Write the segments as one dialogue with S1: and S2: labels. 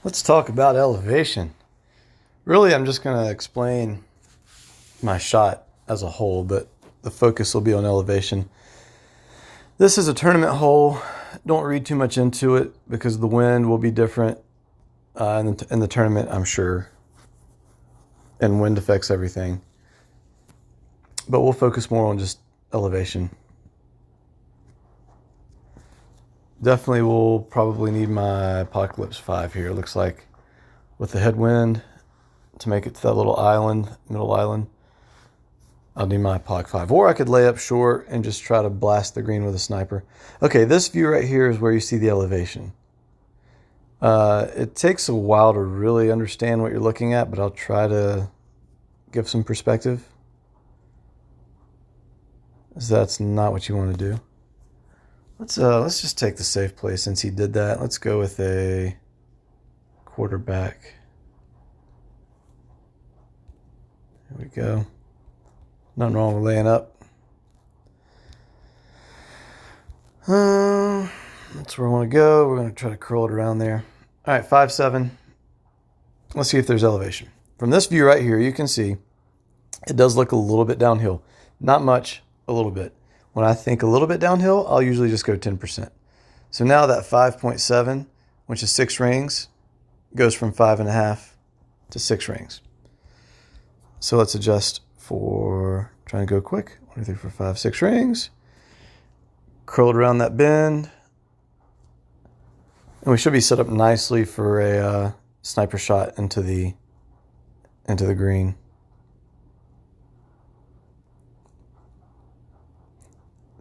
S1: Let's talk about elevation. Really, I'm just going to explain my shot as a whole, but the focus will be on elevation. This is a tournament hole. Don't read too much into it because the wind will be different in the tournament, I'm sure. And wind affects everything. But we'll focus more on just elevation. Definitely will probably need my Apocalypse 5 here. It looks like with the headwind to make it to that little island, middle island, I'll need my Apoc 5. Or I could lay up short and just try to blast the green with a sniper. Okay, this view right here is where you see the elevation. It takes a while to really understand what you're looking at, but I'll try to give some perspective. That's not what you want to do. Let's just take the safe play since he did that. Let's go with a quarterback. There we go. Nothing wrong with laying up. That's where I want to go. We're going to try to curl it around there. All right, 5-7. Let's see if there's elevation. From this view right here, you can see it does look a little bit downhill. Not much, a little bit. When I think a little bit downhill, I'll usually just go 10%. So now that 5.7, which is 6 rings, goes from 5.5 to 6 rings. So let's adjust for trying to go quick. 1, 2, 3, 4, 5, 6 rings. Curl it around that bend. And we should be set up nicely for a sniper shot into the green.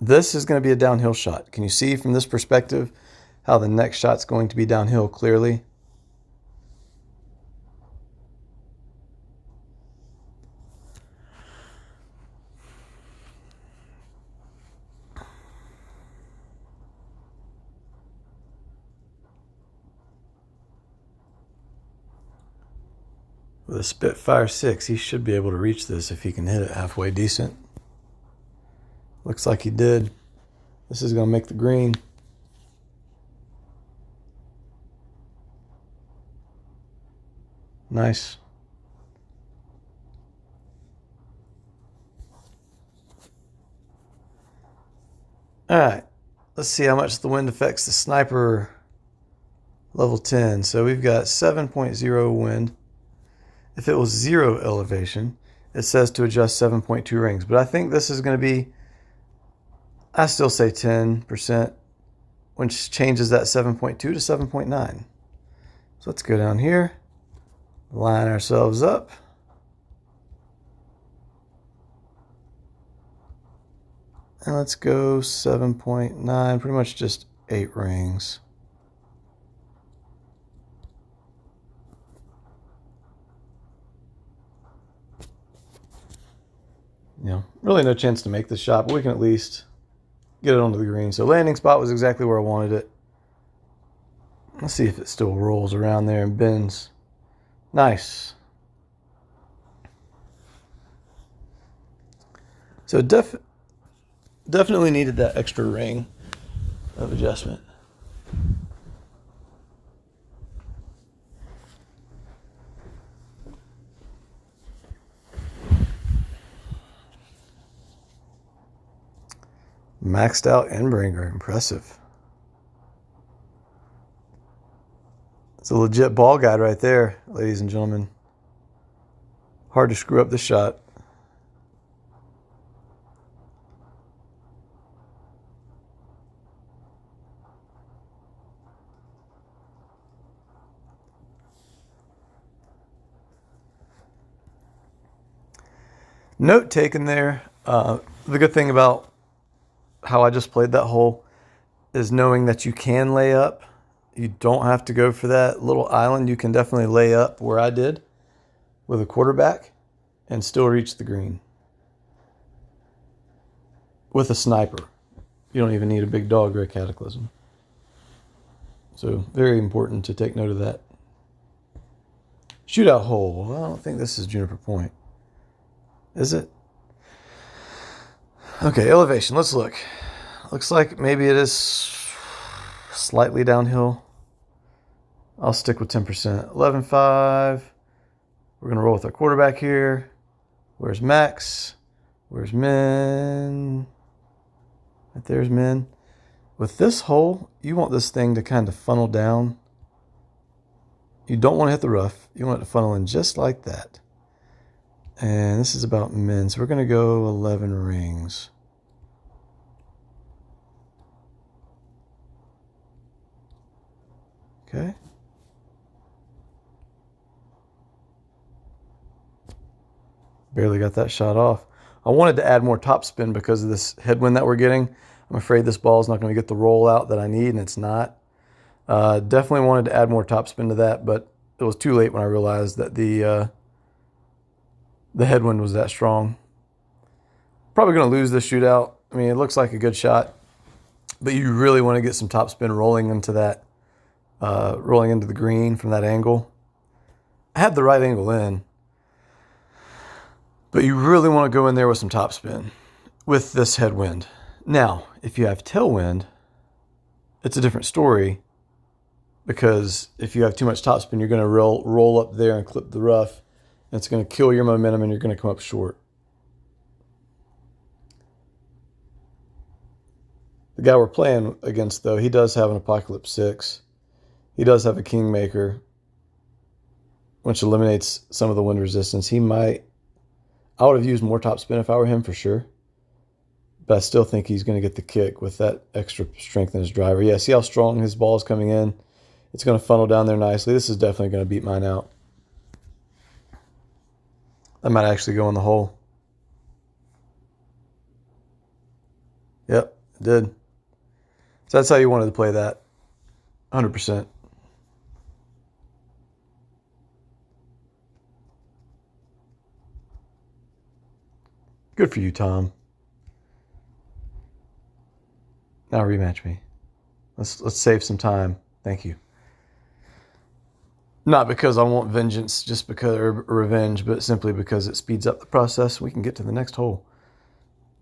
S1: This is going to be a downhill shot. Can you see from this perspective how the next shot's going to be downhill clearly? With a Spitfire 6, he should be able to reach this if he can hit it halfway decent. Looks like he did. This is going to make the green. Nice. All right. Let's see how much the wind affects the sniper level 10. So we've got 7.0 wind. If it was 0 elevation, it says to adjust 7.2 rings. But I think this is going to be, I still say 10%, which changes that 7.2 to 7.9. So let's go down here, line ourselves up. And let's go 7.9, pretty much just 8 rings. Really no chance to make this shot, but we can at least get it onto the green. So landing spot was exactly where I wanted it. Let's see if it still rolls around there and bends. Nice. So definitely needed that extra ring of adjustment. Maxed out Endbringer, impressive. It's a legit ball guide right there, ladies and gentlemen. Hard to screw up the shot. Note taken there. The good thing about how I just played that hole is knowing that you can lay up. You don't have to go for that little island. You can definitely lay up where I did with a quarterback and still reach the green. With a sniper. You don't even need a big dog or a cataclysm. So very important to take note of that. Shootout hole. Well, I don't think this is Juniper Point. Is it? Okay, elevation. Let's look. Looks like maybe it is slightly downhill. I'll stick with 10%. 11.5. We're going to roll with our quarterback here. Where's Max? Where's Min? Right there's Min. With this hole, you want this thing to kind of funnel down. You don't want to hit the rough. You want it to funnel in just like that. And this is about Min. So we're going to go 11 rings. Okay. Barely got that shot off. I wanted to add more topspin because of this headwind that we're getting. I'm afraid this ball is not going to get the roll out that I need, and it's not. Definitely wanted to add more topspin to that, but it was too late when I realized that the headwind was that strong. Probably going to lose this shootout. I mean, it looks like a good shot, but you really want to get some topspin rolling into that, rolling into the green from that angle. I had the right angle in, but you really want to go in there with some topspin with this headwind. Now, if you have tailwind, it's a different story, because if you have too much topspin, you're going to roll up there and clip the rough, and it's going to kill your momentum, and you're going to come up short. The guy we're playing against, though, he does have an Apocalypse 6. He does have a Kingmaker, which eliminates some of the wind resistance. I would have used more topspin if I were him, for sure. But I still think he's going to get the kick with that extra strength in his driver. Yeah, see how strong his ball is coming in? It's going to funnel down there nicely. This is definitely going to beat mine out. That might actually go in the hole. Yep, it did. So that's how you wanted to play that. 100%. Good for you, Tom. Now rematch me. Let's save some time. Thank you. Not because I want vengeance, just because, or revenge, but simply because it speeds up the process. We can get to the next hole.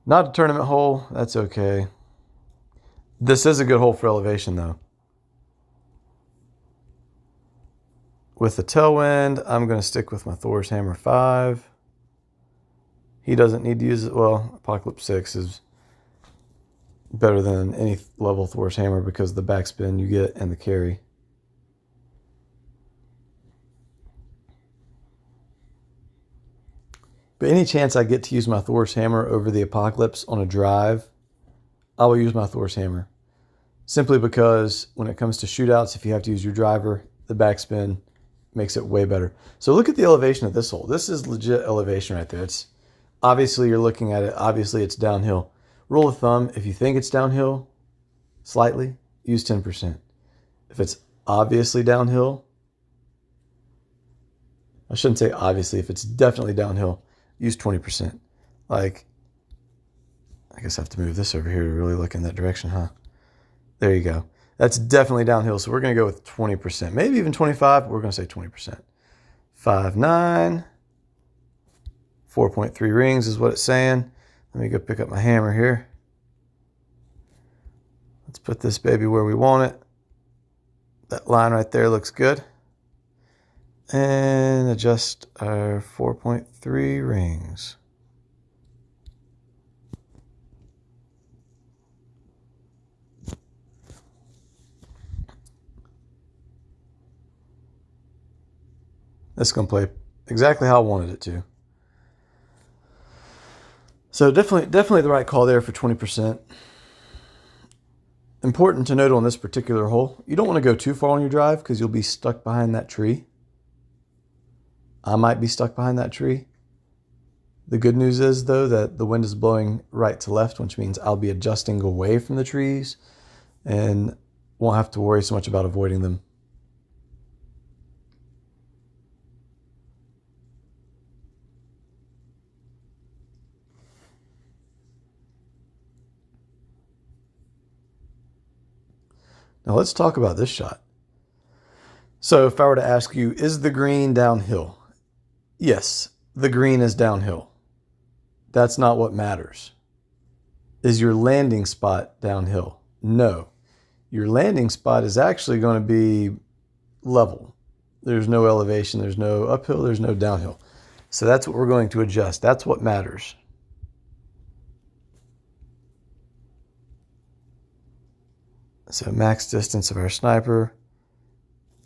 S1: Not a tournament hole. That's okay. This is a good hole for elevation, though. With the tailwind, I'm going to stick with my Thor's Hammer 5. He doesn't need to use it. Well, Apocalypse 6 is better than any level Thor's Hammer because of the backspin you get and the carry. But any chance I get to use my Thor's Hammer over the Apocalypse on a drive, I will use my Thor's Hammer. Simply because when it comes to shootouts, if you have to use your driver, the backspin makes it way better. So look at the elevation of this hole. This is legit elevation right there. It's obviously, you're looking at it, obviously it's downhill. Rule of thumb, if you think it's downhill slightly, use 10%. If it's obviously downhill, I shouldn't say obviously, if it's definitely downhill, use 20%. Like, I guess I have to move this over here to really look in that direction, huh? There you go. That's definitely downhill, so we're going to go with 20%. Maybe even 25, but we're going to say 20%. 5.9. 4.3 rings is what it's saying. Let me go pick up my hammer here. Let's put this baby where we want it. That line right there looks good. And adjust our 4.3 rings. This is going to play exactly how I wanted it to. So definitely the right call there for 20%. Important to note on this particular hole, you don't want to go too far on your drive because you'll be stuck behind that tree. I might be stuck behind that tree. The good news is, though, that the wind is blowing right to left, which means I'll be adjusting away from the trees and won't have to worry so much about avoiding them. Now let's talk about this shot. So if I were to ask you, is the green downhill? Yes, the green is downhill. That's not what matters. Is your landing spot downhill? No. Your landing spot is actually going to be level. There's no elevation, there's no uphill, there's no downhill. So that's what we're going to adjust. That's what matters. So max distance of our sniper,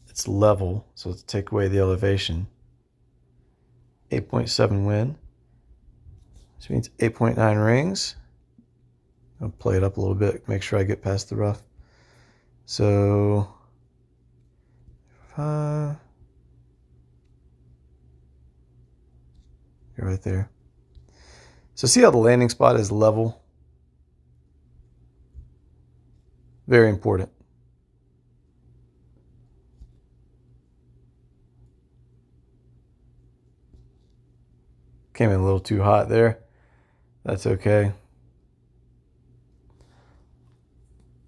S1: it's level, so let's take away the elevation. 8.7 wind, which means 8.9 rings. I'll play it up a little bit, make sure I get past the rough. So, you're right there. So see how the landing spot is level? Very important. Came in a little too hot there. That's okay.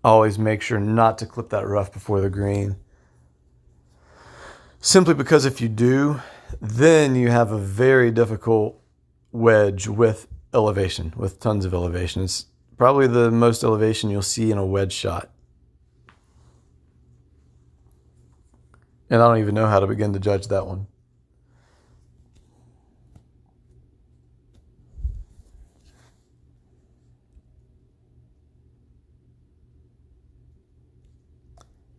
S1: Always make sure not to clip that rough before the green. Simply because if you do, then you have a very difficult wedge with elevation, with tons of elevation. It's probably the most elevation you'll see in a wedge shot. And I don't even know how to begin to judge that one.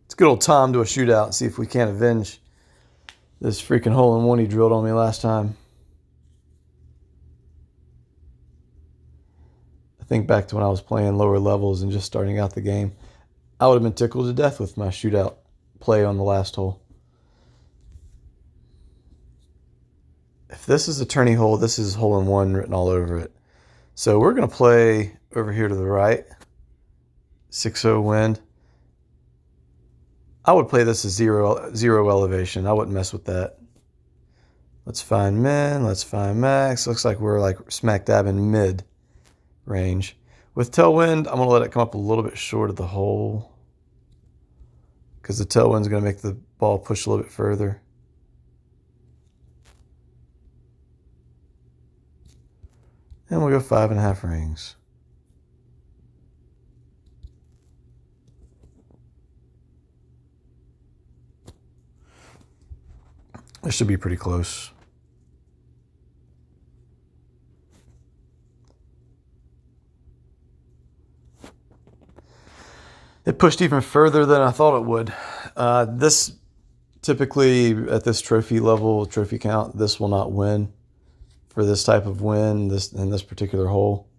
S1: It's a good old Tom to a shootout and see if we can't avenge this freaking hole-in-one he drilled on me last time. I think back to when I was playing lower levels and just starting out the game. I would have been tickled to death with my shootout play on the last hole. If this is a tourney hole, this is hole-in-one written all over it. So we're going to play over here to the right. 6-0 wind. I would play this as zero elevation. I wouldn't mess with that. Let's find min. Let's find max. Looks like we're like smack dab in mid range. With tailwind, I'm going to let it come up a little bit short of the hole because the tailwind's going to make the ball push a little bit further. And we'll go 5.5 rings. This should be pretty close. It pushed even further than I thought it would. This typically at this trophy level, trophy count, this will not win. For this type of win, in this particular hole,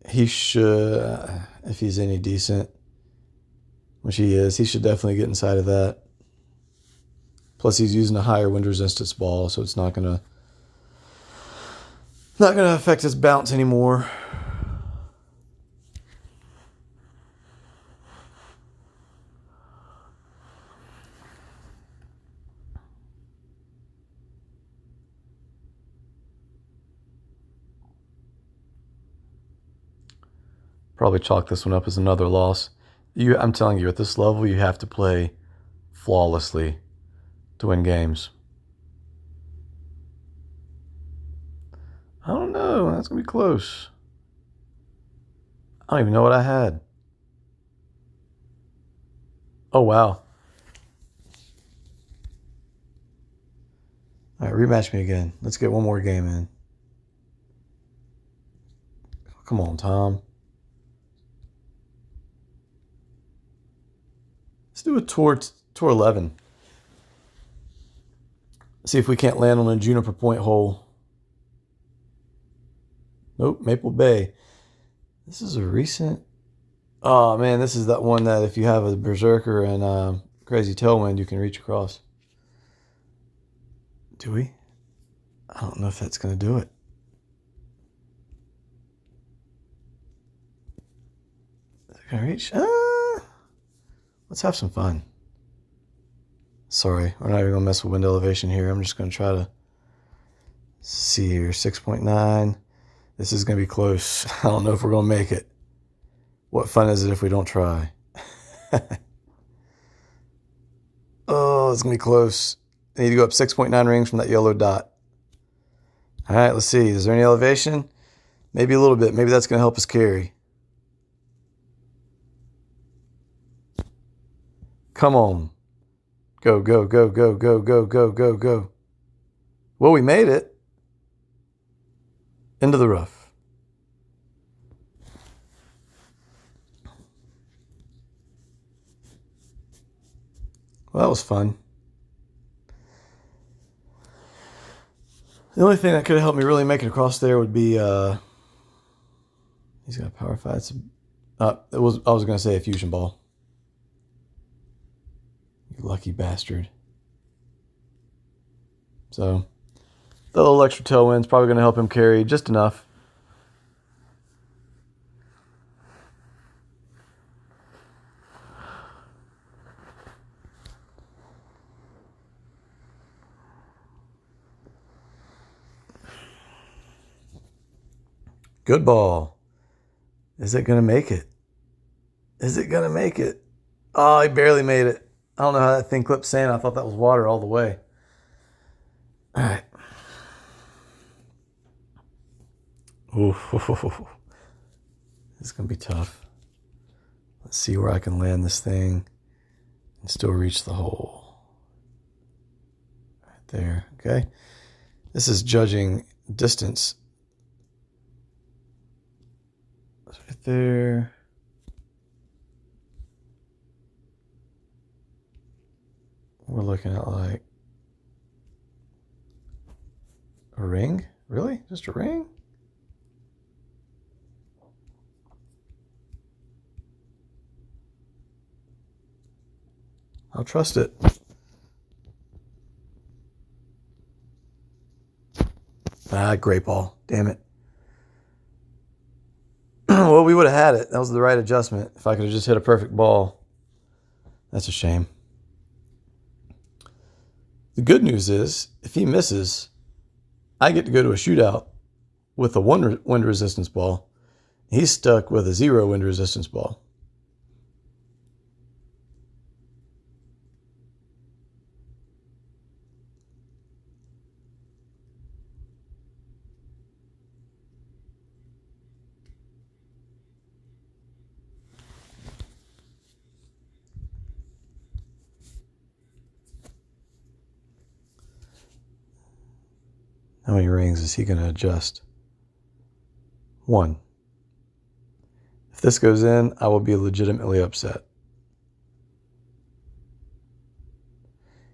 S1: he should, if he's any decent, which he is, he should definitely get inside of that. Plus, he's using a higher wind resistance ball, so it's not gonna affect his bounce anymore. Probably chalk this one up as another loss. I'm telling you, at this level, you have to play flawlessly to win games. I don't know. That's going to be close. I don't even know what I had. Oh, wow. All right, rematch me again. Let's get one more game in. Come on, Tom. Let's do a tour 11. See if we can't land on a Juniper Point hole. Nope, Maple Bay. This is a recent... Oh, man, this is that one that if you have a Berserker and Crazy Tailwind, you can reach across. Do we? I don't know if that's going to do it. Is it going to reach? Let's have some fun. Sorry, we're not even going to mess with wind elevation here. I'm just going to try to see here. 6.9. This is going to be close. I don't know if we're going to make it. What fun is it if we don't try? Oh, it's going to be close. I need to go up 6.9 rings from that yellow dot. All right, let's see. Is there any elevation? Maybe a little bit. Maybe that's going to help us carry. Come on. Go, go, go, go, go, go, go, go, go. Well, we made it. Into the rough. Well, that was fun. The only thing that could have helped me really make it across there would be he's got a power five. I was gonna say a fusion ball. You lucky bastard. So the little extra tailwind's probably gonna help him carry just enough. Good ball. Is it going to make it? Is it going to make it? Oh, he barely made it. I don't know how that thing clipped sand. I thought that was water all the way. All right. Ooh. This is going to be tough. Let's see where I can land this thing and still reach the hole. Right there. Okay. This is judging distance. Right there. We're looking at like a ring? Really? Just a ring? I'll trust it. Ah, great ball. Damn it. Well, we would have had it. That was the right adjustment. If I could have just hit a perfect ball. That's a shame. The good news is, if he misses, I get to go to a shootout with a wind resistance ball. He's stuck with a 0 wind resistance ball. How many rings is he going to adjust? 1. If this goes in, I will be legitimately upset.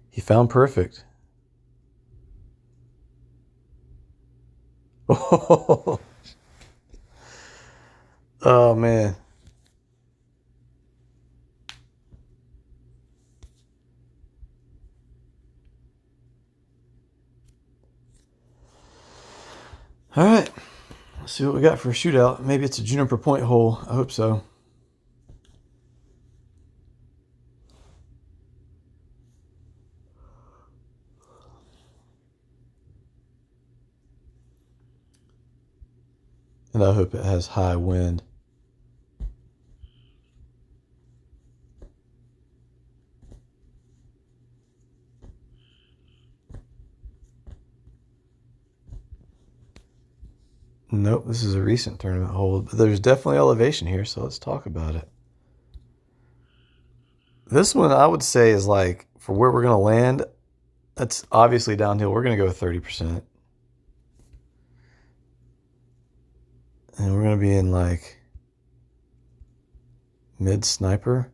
S1: He found perfect. Oh, oh man. All right. Let's see what we got for a shootout. Maybe it's a Juniper Point hole. I hope so. And I hope it has high wind. Nope, this is a recent tournament hole, but there's definitely elevation here, so let's talk about it. This one I would say is like, for where we're going to land, that's obviously downhill. We're going to go with 30%. And we're going to be in like mid sniper.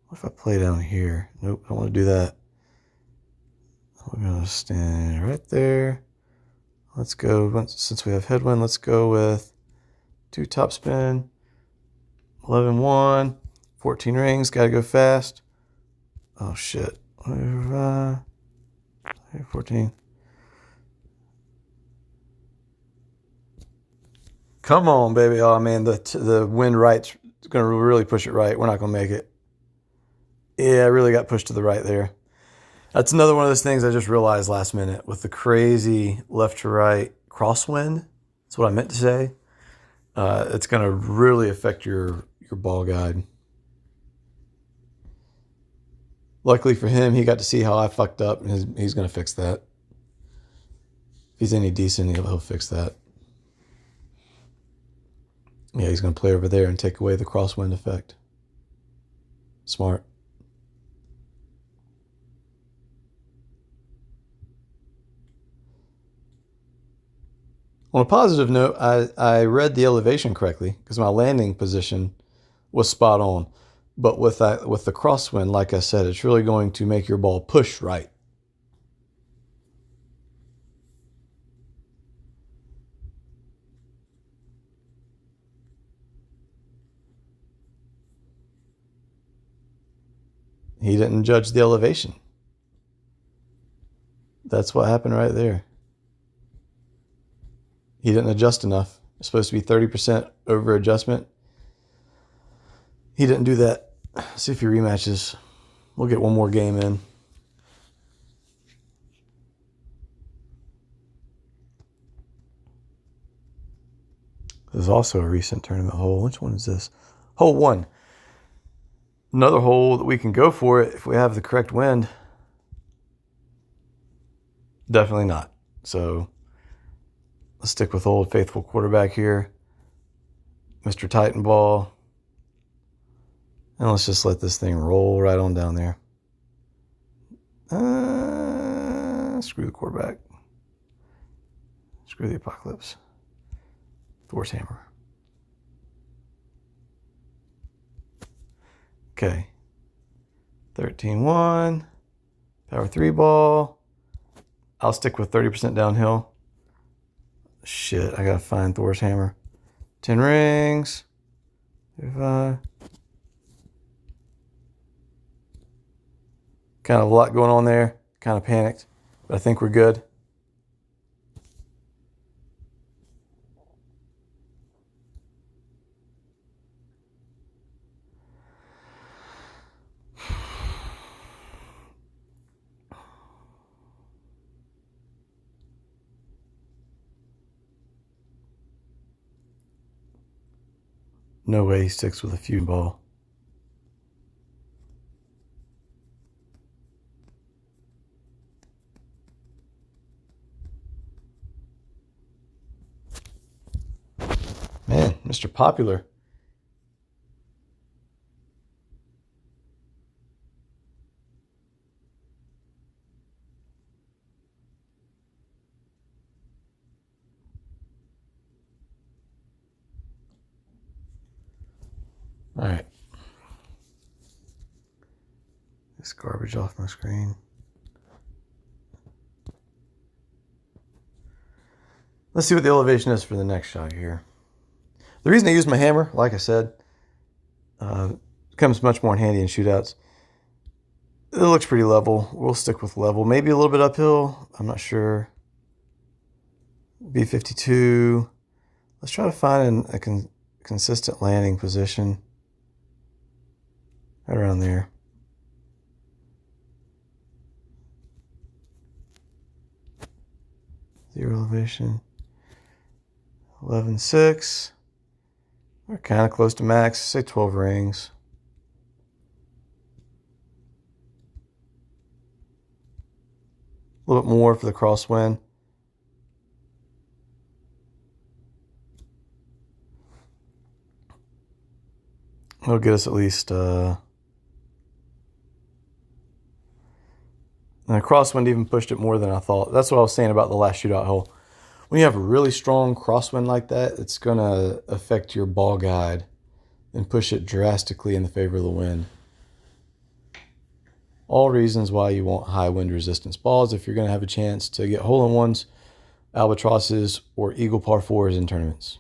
S1: What if I play down here? Nope, I don't want to do that. We're going to stand right there. Let's go, since we have headwind, let's go with 2 topspin, 11-1, 14 rings, gotta go fast. Oh shit. 14. Come on, baby. Oh man, the wind right's gonna really push it right. We're not gonna make it. Yeah, I really got pushed to the right there. That's another one of those things I just realized last minute with the crazy left to right crosswind. That's what I meant to say. It's going to really affect your ball guide. Luckily for him, he got to see how I fucked up, and he's going to fix that. If he's any decent, he'll fix that. Yeah, he's going to play over there and take away the crosswind effect. Smart. On a positive note, I read the elevation correctly because my landing position was spot on. But with the crosswind, like I said, it's really going to make your ball push right. He didn't judge the elevation. That's what happened right there. He didn't adjust enough. It's supposed to be 30% over adjustment. He didn't do that. See if he rematches. We'll get one more game in. There's also a recent tournament hole. Which one is this? Hole 1. Another hole that we can go for it if we have the correct wind. Definitely not. So let's stick with old faithful quarterback here, Mr. Titan Ball. And let's just let this thing roll right on down there. Screw the quarterback. Screw the apocalypse. Thor's hammer. Okay. 13-1. Power 3 ball. I'll stick with 30% downhill. Shit, I gotta find Thor's hammer. 10 rings. 5. Kind of a lot going on there. Kind of panicked, but I think we're good. No way he sticks with a feud ball. Man, Mr. Popular. All right. This garbage off my screen. Let's see what the elevation is for the next shot here. The reason I use my hammer, like I said, comes much more in handy in shootouts. It looks pretty level. We'll stick with level. Maybe a little bit uphill. I'm not sure. B52. Let's try to find a consistent landing position. Right around there. Zero elevation. 11.6. We're kind of close to max. Say 12 rings. A little bit more for the crosswind. It'll get us at least and the crosswind even pushed it more than I thought. That's what I was saying about the last shootout hole. When you have a really strong crosswind like that, it's going to affect your ball guide and push it drastically in the favor of the wind. All reasons why you want high wind resistance balls if you're going to have a chance to get hole-in-ones, albatrosses, or eagle par 4s in tournaments.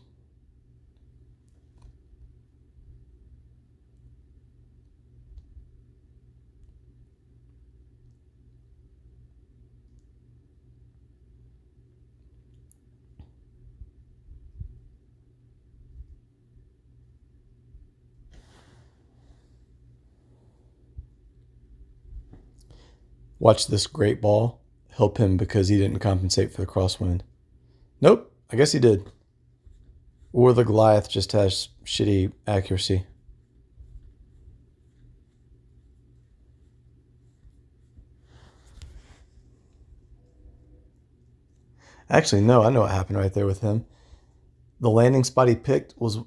S1: Watch this great ball help him because he didn't compensate for the crosswind. Nope, I guess he did. Or the Goliath just has shitty accuracy. Actually, no, I know what happened right there with him. The landing spot he picked was,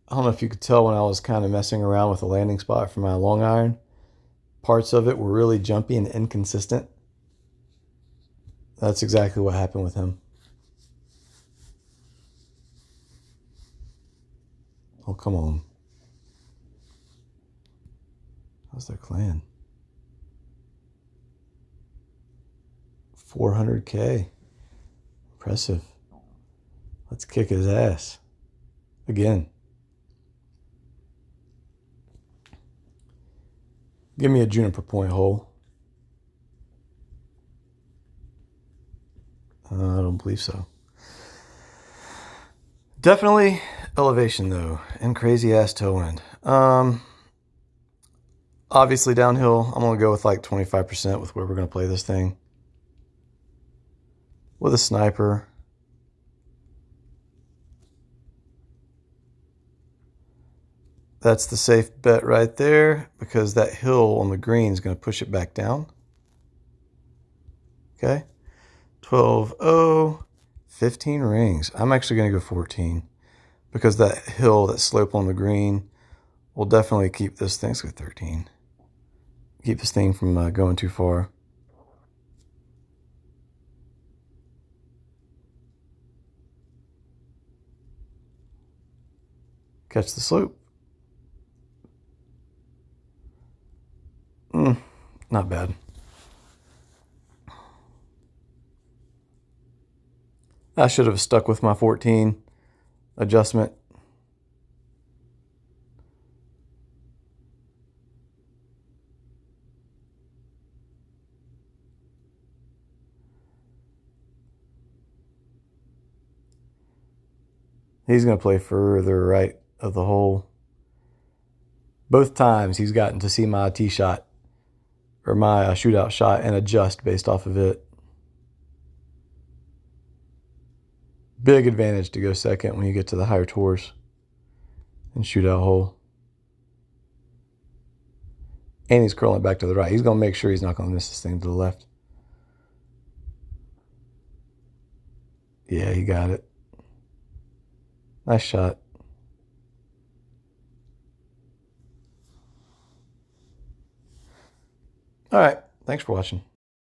S1: I don't know if you could tell when I was kind of messing around with the landing spot for my long iron. Parts of it were really jumpy and inconsistent. That's exactly what happened with him. Oh, come on. How's their clan? 400K. Impressive. Let's kick his ass. Again. Give me a Juniper Point hole. I don't believe so. Definitely elevation though, and crazy ass tailwind. Obviously downhill, I'm gonna go with like 25% with where we're gonna play this thing. With a sniper. That's the safe bet right there, because that hill on the green is gonna push it back down. Okay. 12-0, 15 rings. I'm actually gonna go 14 because that hill, that slope on the green will definitely keep this thing. Let's go 13. Keep this thing from going too far. Catch the slope. Not bad. I should have stuck with my 14 adjustment. He's going to play further right of the hole. Both times he's gotten to see my tee shot or my shootout shot and adjust based off of it. Big advantage to go second when you get to the higher tours and shootout hole. And he's curling back to the right. He's going to make sure he's not going to miss this thing to the left. Yeah, he got it. Nice shot. All right. Thanks for watching.